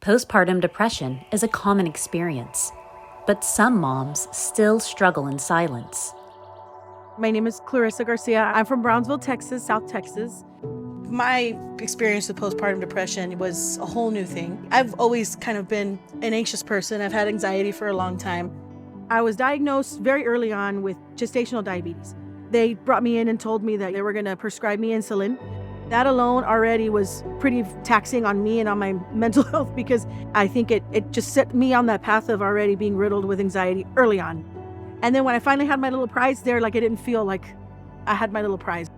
Postpartum depression is a common experience, but some moms still struggle in silence. My name is Clarissa Garcia. I'm from Brownsville, Texas, South Texas. My experience with postpartum depression was a whole new thing. I've always kind of been an anxious person. I've had anxiety for a long time. I was diagnosed very early on with gestational diabetes. They brought me in and told me that they were going to prescribe me insulin. That alone already was pretty taxing on me and on my mental health, because I think it just set me on that path of already being riddled with anxiety early on. And then when I finally had my little prize there, I didn't feel like I had my little prize.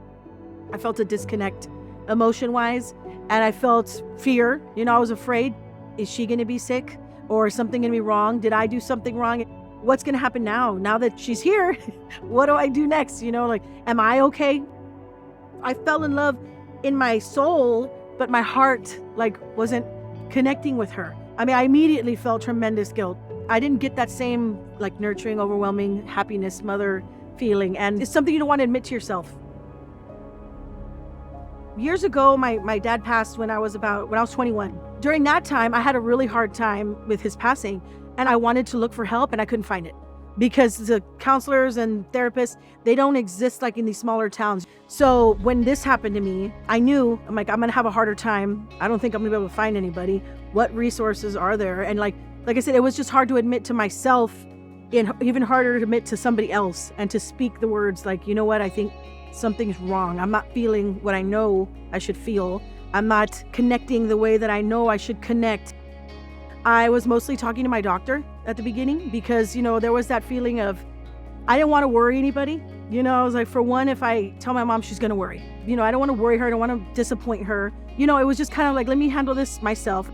I felt a disconnect emotion-wise, and I felt fear. I was afraid. Is she going to be sick, or is something going to be wrong? Did I do something wrong? What's going to happen now that she's here? What do I do next? Am I okay? I fell in love in my soul, but my heart wasn't connecting with her. I immediately felt tremendous guilt. I didn't get that same nurturing, overwhelming happiness mother feeling, and it's something you don't want to admit to yourself. Years ago, my dad passed when I was 21. During that time, I had a really hard time with his passing, and I wanted to look for help, and I couldn't find it, because the counselors and therapists, they don't exist in these smaller towns. So when this happened to me, I knew, I'm going to have a harder time. I don't think I'm going to be able to find anybody. What resources are there? And like I said, it was just hard to admit to myself, and even harder to admit to somebody else, and to speak the words you know what, I think something's wrong. I'm not feeling what I know I should feel. I'm not connecting the way that I know I should connect. I was mostly talking to my doctor at the beginning, because, there was that feeling of, I didn't want to worry anybody. I was for one, if I tell my mom, she's going to worry. I don't want to worry her. I don't want to disappoint her. It was just kind of let me handle this myself.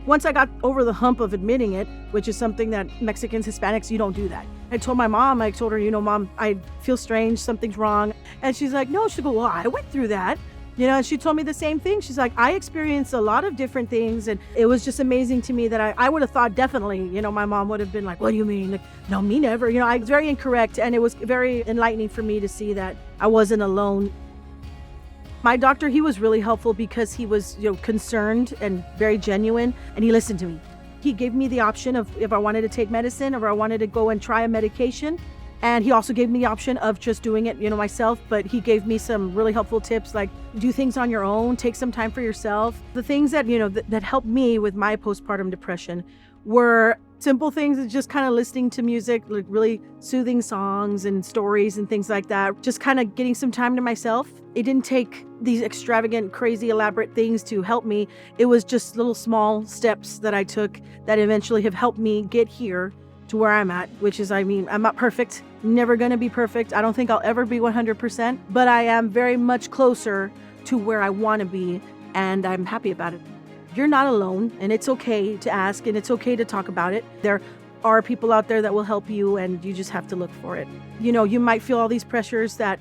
Once I got over the hump of admitting it, which is something that Mexicans, Hispanics, you don't do that. I told my mom, told her, Mom, I feel strange, something's wrong. And she's like, no, she'll go, well, I went through that. And she told me the same thing. She's like, I experienced a lot of different things. And it was just amazing to me that I would have thought definitely, my mom would have been like, what do you mean? No, me never. I was very incorrect. And it was very enlightening for me to see that I wasn't alone. My doctor, he was really helpful, because he was, concerned and very genuine, and he listened to me. He gave me the option of if I wanted to take medicine or I wanted to go and try a medication. And he also gave me the option of just doing it, myself. But he gave me some really helpful tips, do things on your own, take some time for yourself. The things that, that helped me with my postpartum depression were simple things, just kind of listening to music, really soothing songs and stories and things like that. Just kind of getting some time to myself. It didn't take these extravagant, crazy, elaborate things to help me. It was just little small steps that I took that eventually have helped me get here to where I'm at, which is, I'm not perfect, never going to be perfect. I don't think I'll ever be 100%, but I am very much closer to where I want to be, and I'm happy about it. You're not alone, and it's okay to ask, and it's okay to talk about it. There are people out there that will help you, and you just have to look for it. You might feel all these pressures that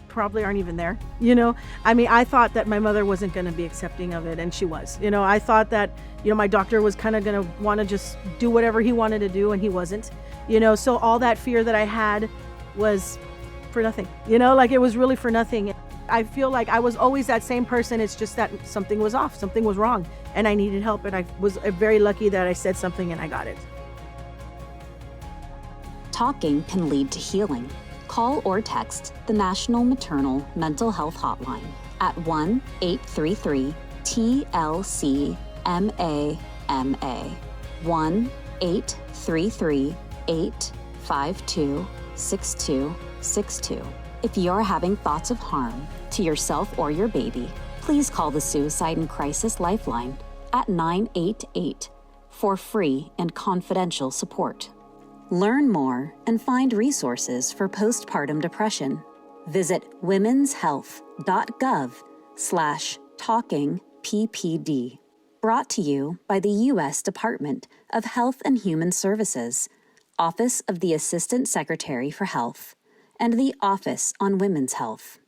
probably aren't even there. I thought that my mother wasn't going to be accepting of it, and she was. I thought that, my doctor was kind of going to want to just do whatever he wanted to do, and he wasn't. So all that fear that I had was for nothing. It was really for nothing. I feel like I was always that same person. It's just that something was off, something was wrong, and I needed help, and I was very lucky that I said something and I got it. Talking can lead to healing. Call or text the National Maternal Mental Health Hotline at 1-833-TLC-MAMA, 1-833-852-6262. If you're having thoughts of harm to yourself or your baby, please call the Suicide and Crisis Lifeline at 988 for free and confidential support. Learn more and find resources for postpartum depression. Visit womenshealth.gov/talkingppd. Brought to you by the U.S. Department of Health and Human Services, Office of the Assistant Secretary for Health, and the Office on Women's Health.